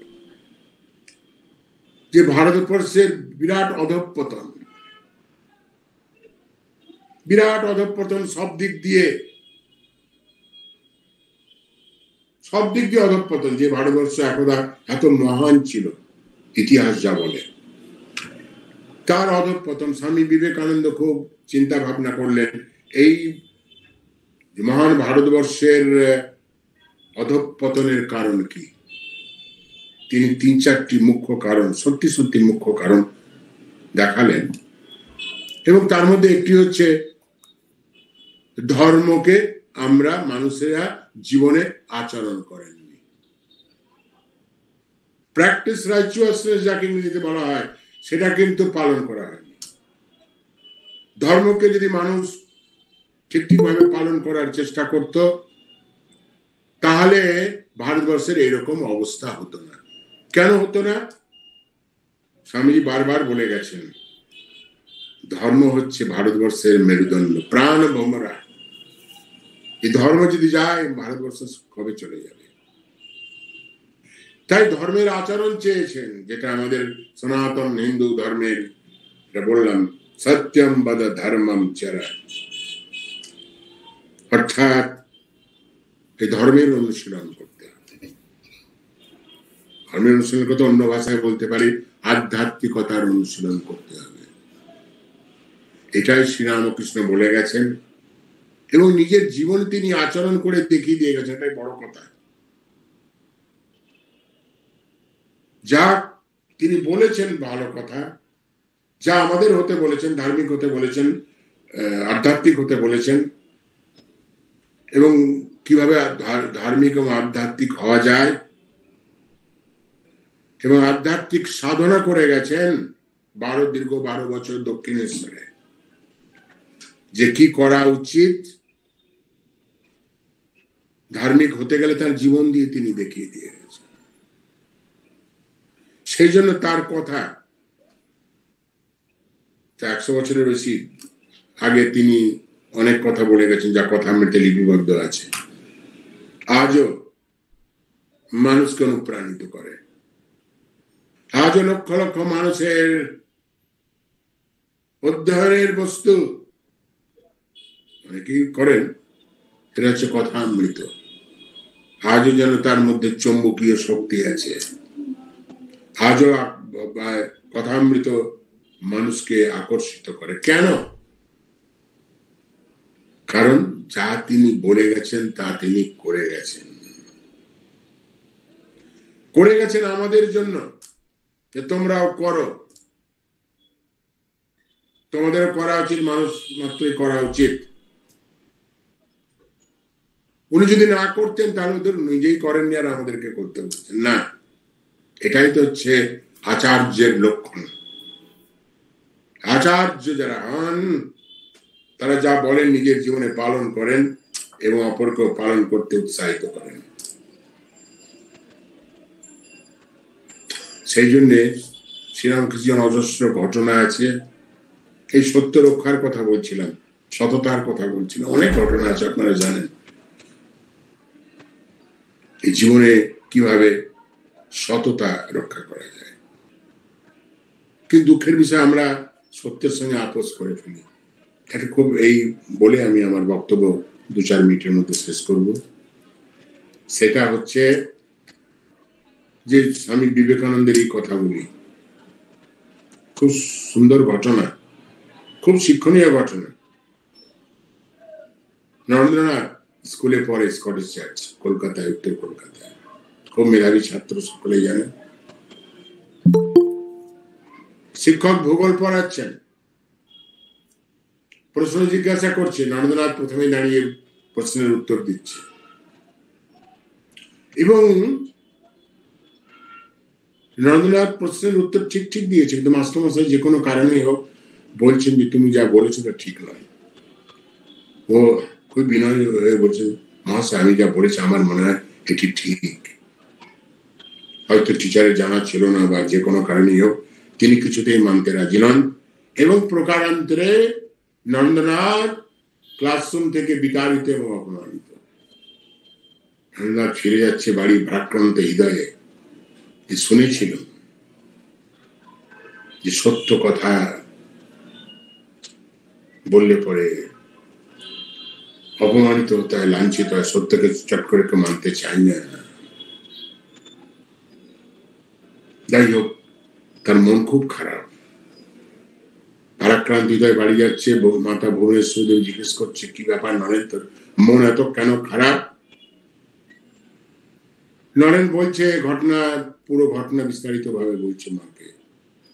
যে ভারতবর্ষের বিরাট অধঃপতন, বিরাট অধঃপতন, সব দিক দিয়ে সব দিক দিয়ে অধঃপতন। যে ভারতবর্ষ একদা এত মহান ছিল, ইতিহাস যা বলে, তার অধঃপতন। স্বামী বিবেকানন্দ খুব চিন্তা ভাবনা করলেন এই মহান ভারতবর্ষের অধঃপতনের কারণ কি। তিনি 3-4টি মুখ্য কারণ, সত্যি সত্যি মুখ্য কারণ দেখালেন, এবং তার মধ্যে একটি হচ্ছে ধর্মকে আমরা মানুষেরা জীবনে আচরণ করেননি। প্র্যাকটিস রাইচুয়াসনেস যাকে ইংরেজিতে বলা হয়, সেটা কিন্তু পালন করা হয়নি। ধর্মকে যদি মানুষ ঠিকভাবে পালন করার চেষ্টা করত, তাহলে ভারতবর্ষের এরকম অবস্থা হতো না। কেন হতো না? স্বামীজি বারবার বলে গেছেন, ধর্ম হচ্ছে ভারতবর্ষের মেরুদণ্ড, প্রাণ ভ্রমরা। এই ধর্ম যদি যায়, ভারতবর্ষ কবে চলে যাবে। তাই ধর্মের আচরণ চেয়েছেন, যেটা আমাদের সনাতন হিন্দু ধর্মের, বললাম, সত্যম বদ ধর্মম চরা, অর্থাৎ এই ধর্মের অনুশীলন করতে হবে। ধর্মের অনুশীলন করতে অন্য ভাষায় বলতে পারি আধ্যাত্মিকতার অনুশীলন করতে হবে। এটাই শ্রীরামকৃষ্ণ বলে গেছেন, এবং নিজের জীবন তিনি আচরণ করে দেখিয়ে দিয়ে গেছেন। এটাই বড় কথা। যা তিনি বলেছেন ভালো কথা, যা আমাদের হতে বলেছেন, ধার্মিক হতে বলেছেন, আধ্যাত্মিক হতে বলেছেন, এবং কিভাবে ধার্মিক এবং আধ্যাত্মিক হওয়া যায়, এবং আধ্যাত্মিক সাধনা করে গেছেন দীর্ঘ 12 বছর দক্ষিণেশ্বরে, যে কি করা উচিত। ধার্মিক হতে গেলে তার জীবন দিয়ে তিনি দেখিয়ে দিয়ে গেছেন। সেই জন্য তার কথা 100 বছরের বেশি আগে তিনি অনেক কথা বলে গেছেন, যা কথা মৃতে লিপিবদ্ধ আছে, আজও মানুষকে অনুপ্রাণিত করে। আজও লক্ষ লক্ষ মানুষের অধ্যয়নের বস্তু অনেকেই করেন। এটা হচ্ছে কথামৃত। আজও যেন তার মধ্যে চৌম্বকীয় শক্তি আছে। আজও কথামৃত মানুষকে আকর্ষিত করে। কেন? কারণ যা তিনি বলে গেছেন তা তিনি করে গেছেন। করে গেছেন আমাদের জন্য, যে তোমরাও করো, তোমাদের করা উচিত, মানুষ মাত্রই করা উচিত। উনি যদি না করতেন তাহলে তো নিজেই করেননি আর আমাদেরকে করতে বলছেন না। এটাই তো হচ্ছে আচার্যের লক্ষণ। আচার্য যারা হন, তারা যা বলেন নিজের জীবনে পালন করেন এবং অপরকেও পালন করতে উৎসাহিত করেন। সেই জন্য শ্রীরামকৃষ্ণ অজস্র ঘটনা আছে। এই সত্য রক্ষার কথা বলছিলাম, সততার কথা বলছিলাম, অনেক ঘটনা আছে, আপনারা জানেন। এই জীবনে কিভাবে সততা রক্ষা করা যায়। কিন্তু দুঃখের বিষয়, আমরা সত্যের সঙ্গে আপোষ করে ফেলি। এটা খুব, এই বলে আমি আমার বক্তব্য 2-4 মিনিটের মধ্যে শেষ করব। সেটা হচ্ছে যে স্বামী বিবেকানন্দের এই কথাগুলি খুব সুন্দর ঘটনা, খুব শিক্ষণীয় ঘটনা। নরেন্দ্রনাথ স্কুলে পড়ে, স্কটিশ চার্চ, কলকাতায়, উত্তর কলকাতায়। খুব মেধাবী ছাত্র, সকলেই জানেন। শিক্ষক ভূগোল পড়াচ্ছেন, প্রশ্ন জিজ্ঞাসা করছে। নরেন্দ্রনাথ প্রথমে দাঁড়িয়ে প্রশ্নের উত্তর দিচ্ছে, এবং নরেন্দ্রনাথ প্রশ্নের উত্তর ঠিক ঠিক দিয়েছে, কিন্তু মাস্টারমশাই যে কোনো কারণে হোক বলছেন যে তুমি যা বলেছো তা ঠিক নয়। ও খুব বিনয় হয়ে বলছে, মহাশয় আমি যা বলেছি আমার মনে হয় এটি ঠিক। হয়তো টিচারের জানা ছিল না, বা যে কোনো কারণেই হোক তিনি কিছুতেই মানতে রাজি নন, এবং প্রকারান্তরে নরেন্দ্রনাথ ক্লাসরুম থেকে বিতাড়িত এবং অপমানিত। নরেন্দ্রনাথ ফিরে যাচ্ছে বাড়ি ভারাক্রান্ত হৃদয়ে। শুনেছিল যে সত্য কথা বললে পরে অপমানিত হতে হয়, লাঞ্ছিত হয়। সত্যকে চট করে কেউ মানতে চাই না। যাই হোক, তার মন খুব খারাপ। ভারাক্রান্ত হৃদয় বাড়ি যাচ্ছে। মাতা ভুবনেশ্বরী দেবী জিজ্ঞেস করছে, কি ব্যাপার নরেন, তোর মন এত কেন খারাপ? নরেন বলছে পুরো ঘটনা বিস্তারিত ভাবে বলছে মাকে।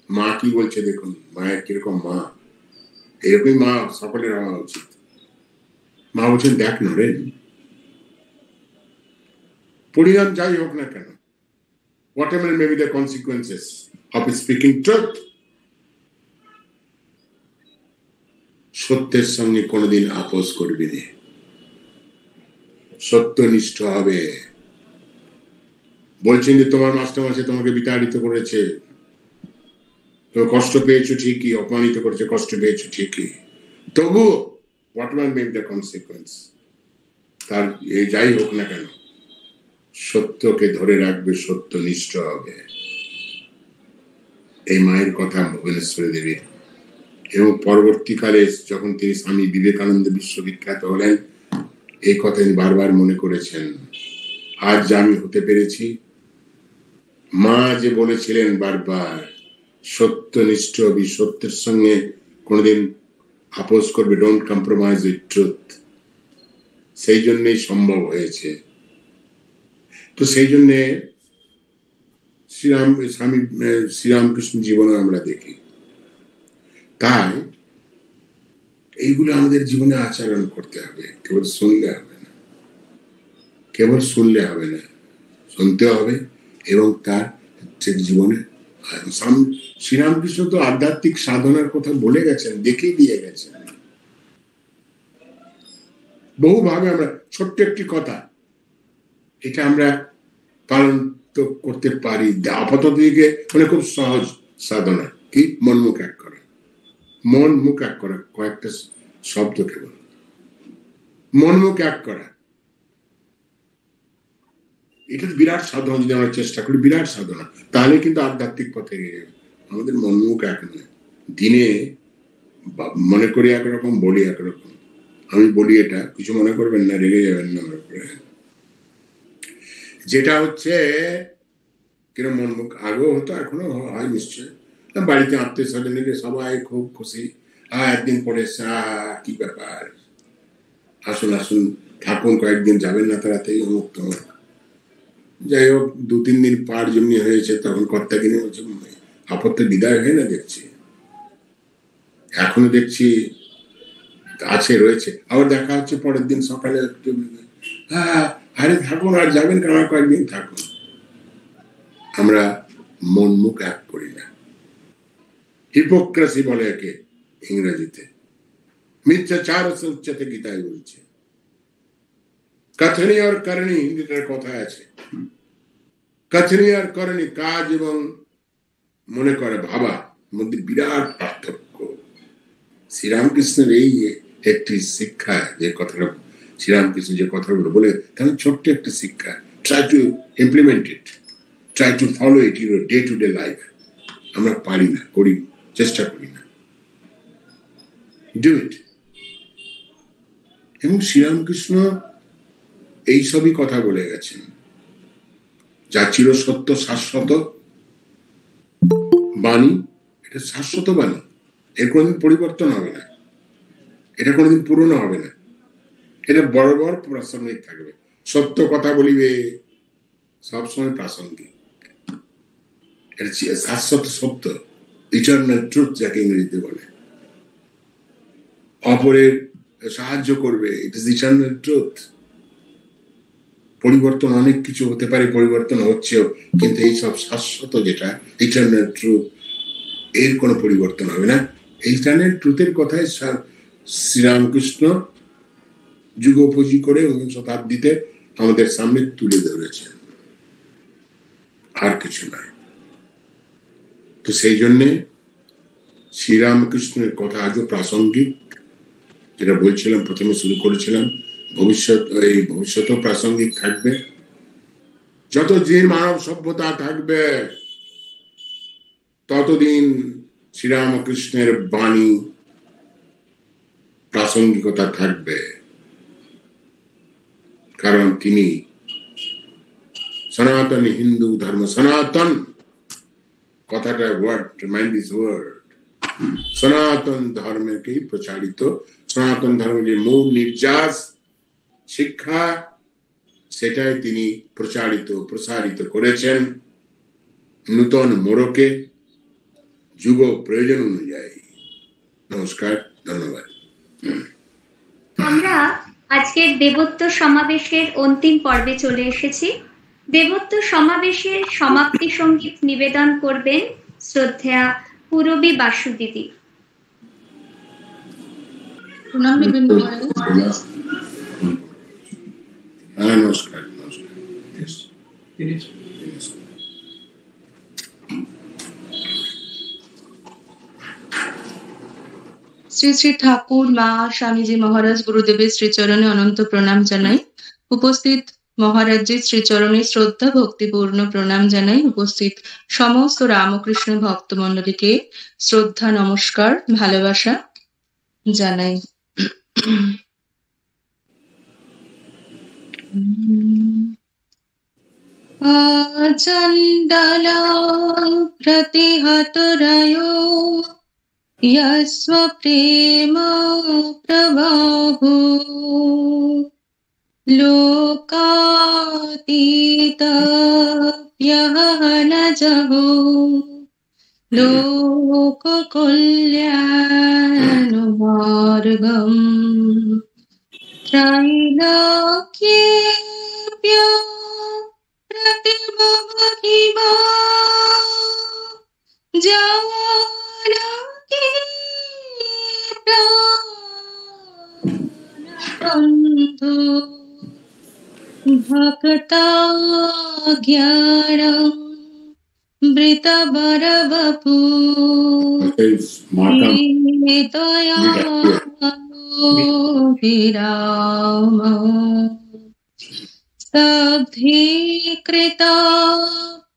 মা কি বলছে দেখুন, মায়ের কিরকম মা, এরকমই মা সকলের হওয়া উচিত। মা বলছেন, দেখ নরেন, পরিণাম যাই হোক না কেন, whatever may be the consequences of speaking truth, সত্যের সঙ্গে কোনোদিন আপোষ করবি না, সত্যনিষ্ঠ হবে। বলছেন যে তোমার মাস্টারমশাই তোমাকে বিতাড়িত করেছে, তুমি কষ্ট পেয়েছো ঠিকই, অপমানিত করেছে, কষ্ট পেয়েছো ঠিকই, তবু whatever may be the consequence, তার যাই হোক না কেন, সত্যকে ধরে রাখবে, সত্যনিষ্ঠ হবে। এই মায়ের কথা ভুবনেশ্বরী দেবীর। এবং পরবর্তীকালে যখন তিনি স্বামী বিবেকানন্দ বিশ্ববিখ্যাত হলেন, এই কথা তিনি বারবার মনে করেছেন। আজ যে আমি হতে পেরেছি, মা যে বলেছিলেন বারবার, সত্যনিষ্ঠ হবি, সত্যের সঙ্গে কোনোদিন আপোষ করবে, ডোন্ট কম্প্রোমাইজ উইথ ট্রুথ, সেই জন্যই সম্ভব হয়েছে। তো সেই জন্যে স্বামী শ্রীরামকৃষ্ণ জীবনে আমরা দেখি। তাই এইগুলো আমাদের জীবনে আচরণ করতে হবে, কেবল শুনলে হবে না, কেবল শুনলে হবে না, শুনতে হবে এবং তার জীবনে। শ্রীরামকৃষ্ণ তো আধ্যাত্মিক সাধনার কথা বলে গেছেন, দেখিয়ে দিয়ে গেছেন বহুভাবে। আমরা ছোট্ট একটি কথা, এটা আমরা পালন তো করতে পারি আপাতত দিকে, মানে খুব সহজ সাধনা। কি? মন মুখ এক করা, মন মুখ এক করা, কয়েকটা শব্দ কেবল, মন মুখ এক করা। এটা বিরাট সাধনা, যদি আমরা চেষ্টা করি, বিরাট সাধনা, তাহলে কিন্তু আধ্যাত্মিক পথে এগিয়ে যাবে। আমাদের মন মুখ এক নয়, দিনে মনে করি একরকম, বলি একরকম। আমি বলি এটা, কিছু মনে করবেন না, রেগে যাবেন না আমার উপরে। যেটা হচ্ছে কিরকম মন মুখ, আগেও হতো, এখনো হয় নিশ্চয়। বাড়িতে আত্মীয় স্বজন সবাই খুব খুশি, একদিন পরে কি ব্যাপার, আসুন আসুন থাকুন, কয়েকদিন যাবেন না তাড়াতাড়ি, অমুক তমুক। যাই হোক, 2-3 দিন পার যেমনি হয়েছে, তখন কর্তা কিনে বলছে, আপত্তি বিদায় হয় না দেখছি, এখনো দেখছি আছে, রয়েছে। আবার দেখা হচ্ছে পরের দিন সকালে, আরে থাকুন, আর যাবেন কেন, কয়েকদিন থাকুন। আমরা মন মুখ এক করি না, হিপোক্রেসি বলে একে ইংরেজিতে, মিথ্যাচার উচ্চতে গীতায় বলছে। কথনি আর করণী, হিন্দিটার কথা আছে, কথনি আর করণী, কাজ এবং মনে করে ভাবা মধ্যে বিরাট পার্থক্য। শ্রীরামকৃষ্ণের এই একটি শিক্ষা, যে কথাটা শ্রীরামকৃষ্ণ যে কথাগুলো বলে, তাহলে ছোট্ট একটা শিক্ষা, try to implement it, try to follow it your day to day life. আমরা পারি না, করি, চেষ্টা করি না, ডু ইট। এবং শ্রীরামকৃষ্ণ এইসবই কথা বলে গেছেন, যা চির সত্য শাশ্বত বাণী, এটা শাশ্বত বাণী, এর কোনোদিন পরিবর্তন হবে না, এটা কোনোদিন পুরনো হবে না, এটা বড় বড় প্রাসঙ্গিক থাকবে। সত্য কথা বলিবে, সবসময় প্রাসঙ্গিক, এটা শাশ্বত সত্য, ইটারনাল ট্রুথ যাকে ইংরেজিতে বলে। অপরের সাহায্য করবে, ইট ইজ ইটারনাল ট্রুথ। পরিবর্তন অনেক কিছু হতে পারে, পরিবর্তন হচ্ছেও, কিন্তু এইসব শাশ্বত যেটা ইটারনাল ট্রুথ, এর কোনো পরিবর্তন হবে না। ইটারনাল ট্রুথের কথাই শ্রীরামকৃষ্ণ যুগোপযোগী করে 19 শতাব্দীতে আমাদের সামনে তুলে ধরেছেন, আর কিছু নয়। তো সেই জন্যে শ্রীরামকৃষ্ণের কথা আজও প্রাসঙ্গিক, যেটা বলছিলাম, প্রথমে শুরু করেছিলাম, ভবিষ্যতেও প্রাসঙ্গিক থাকবে। যতদিন মানব সভ্যতা থাকবে, ততদিন শ্রীরামকৃষ্ণের বাণী প্রাসঙ্গিকতা থাকবে, কারণ তিনি সনাতন হিন্দু ধর্ম, সনাতন কথাটা ওয়ার্ড, মাইন্ড ইজ ওয়ার্ড। সনাতন ধর্মকেই প্রচারিত, সনাতন ধর্মের যে মূল নির্যাস শিক্ষা সেটাই তিনি প্রসারিত করেছেন নূতন মোড়কে, যুগ প্রয়োজন অনুযায়ী। নমস্কার, ধন্যবাদ। আমরা আজকের দেবত্ব সমাবেশের অন্তিম পর্বে চলে এসেছি। দেবত্ব সমাবেশের সমাপ্তি সঙ্গীত নিবেদন করবেন শ্রদ্ধেয়া পূরবী বাসু দিদি। নমস্কার। শ্রী শ্রী ঠাকুর, মা, স্বামীজি মহারাজ, গুরুদেবের শ্রীচরণে অনন্ত প্রণাম জানাই। উপস্থিত মহারাজজির শ্রীচরণে শ্রদ্ধা ভক্তিপূর্ণ প্রণাম জানাই। উপস্থিত সমস্ত রামকৃষ্ণ ভক্তমণ্ডলীকে শ্রদ্ধা, নমস্কার, ভালোবাসা জানাই। আচণ্ডাল প্রতিহতরায় यस्व प्रेम प्रभावो लोकातीत व्यहनजहो लोककल्याणमार्गम् त्रैलोक्येऽप्य प्रतिभवहिमा बन्धु भक्ता ज्ञानं मृतबरवपु विराम स्तब्धीकृता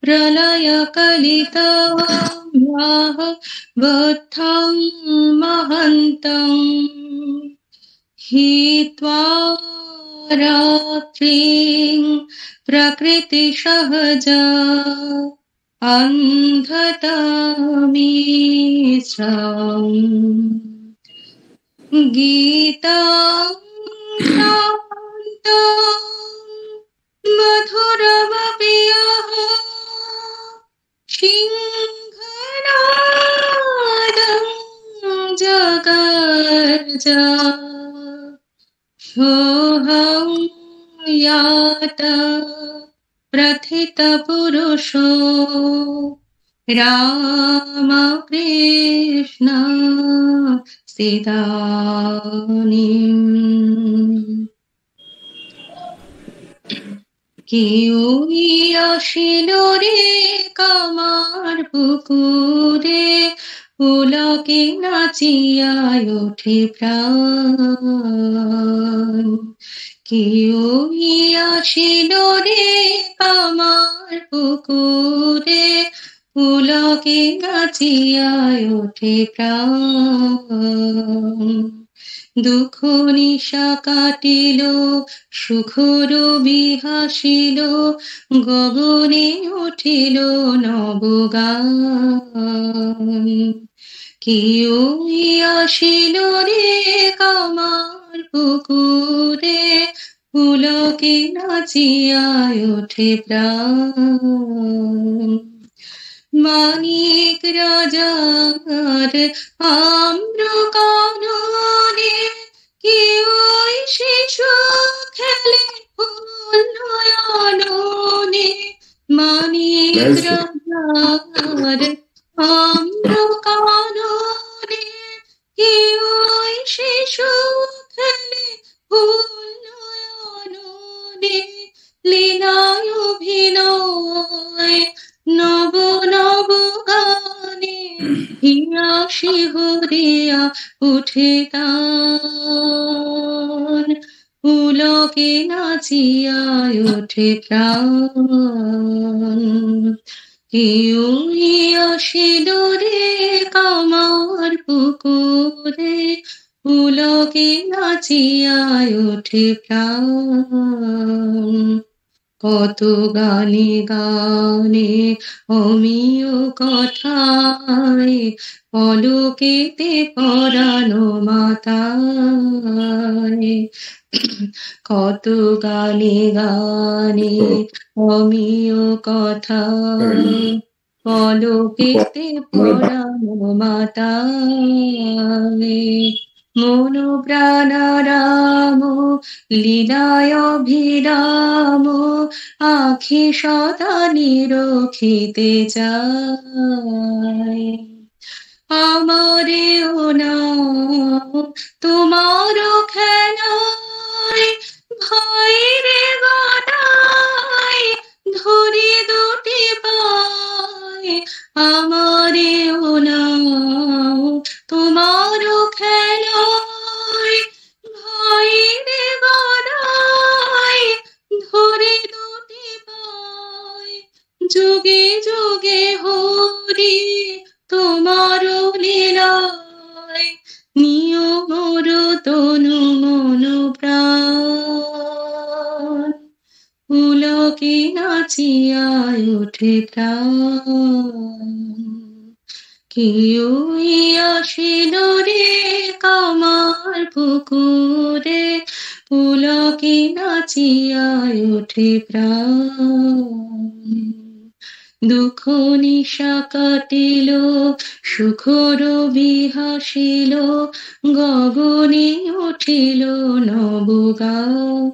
प्रलयकलिता बुद्धं महन्तं हित्वा रात्रिं प्रकृतिसहजा अन्धतामिश्रम् गीतां मधुरमपि सिंहनादं जगर्ज सोऽहं यात प्रथितपुरुषो रामकृष्ण सीतानिम् কেউই আসিল রে কামার পুকুরে পুলকে নাচিয়া ওঠে প্রাণ। কেউই আসিল রে কামার পুকুরে পুলকে নাচিয়া ওঠে প্রাণ। দুঃখ নিশা কাটিল সুখ রবি হাসিল গগনে উঠিল নবগান। কেউই আসিল রে কামার পুকুরে পুলকে নাচিয়া ওঠে প্রাণ। মানিক রাজার আম্র কাননে কেউই শিশু খেলে নয়নে। মানিক রাজার আম্র কাননে কেউই শিশু খেলে নয়নে। লীলায় অভিনয় নব নব গানে হিয়া শিহরিয়া উঠে তান। পুলকে নাচিয়া ওঠে প্রাণ। কেউই আসিল রে কামার পুকুরে পুলকে নাচিয়া ওঠে প্রাণ। কত গানে গানে অমিয় কথায় পলকেতে পরানো মাতায়। কত গানে গানে অমিয় কথায় পলকেতে পরানো মাতায়। মন প্রাণারাম লীলায় অভিরাম আখি সদা নিরখিতে চায়। আমারে ও নাম তোমার খেলায় ভাইরে বানায় ধরি দুটি পায়। আমারে ও নাম তোমার খেলায় ভাইরে বানায় ধরি দুটি পায়। যুগে যুগে হরি তোমার লীলায় নিয় মোর তনু মন প্রাণ। পুলকে নাচিয়ায় ওঠে প্রাণ। কেউ আসিল রে কামার পুকুরে পুলকে নাচিয়ায় ওঠে প্রাণ। দুঃখ নিশা কাটিল সুখর বিহাসিল গগনে উঠিল নবগান।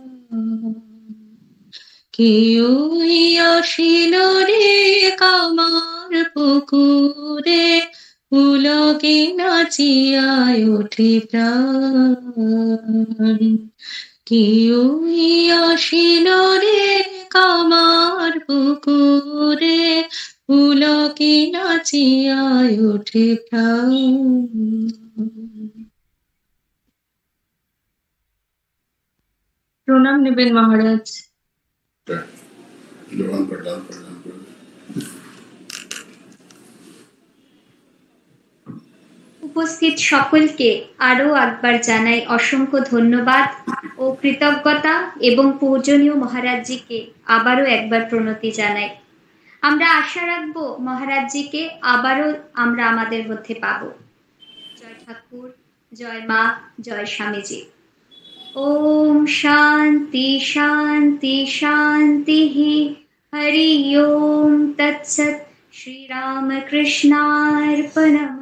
কেউ আসিল রে কামার পুকুরে পুলকে নাচিয়ায় ওঠে প্রাণ। কেউ আসিল রে কামার পুকুরে পুলকে নাচিয়ায় ওঠে প্রাণ। প্রণাম নেবেন মহারাজ। উপস্থিত সকলকে আরো একবার জানাই অসংখ্য ধন্যবাদ ও কৃতজ্ঞতা এবং পূজনীয় মহারাজজিকে আবারও একবার প্রণতি জানাই। আমরা আশা রাখবো মহারাজজিকে আবারও আমরা আমাদের মধ্যে পাবো। জয় ঠাকুর, জয় মা, জয় স্বামীজি। ওম শান্তি শান্তি শান্তি। হরি ওম তৎসৎ। শ্রী রামকৃষ্ণার্পণম।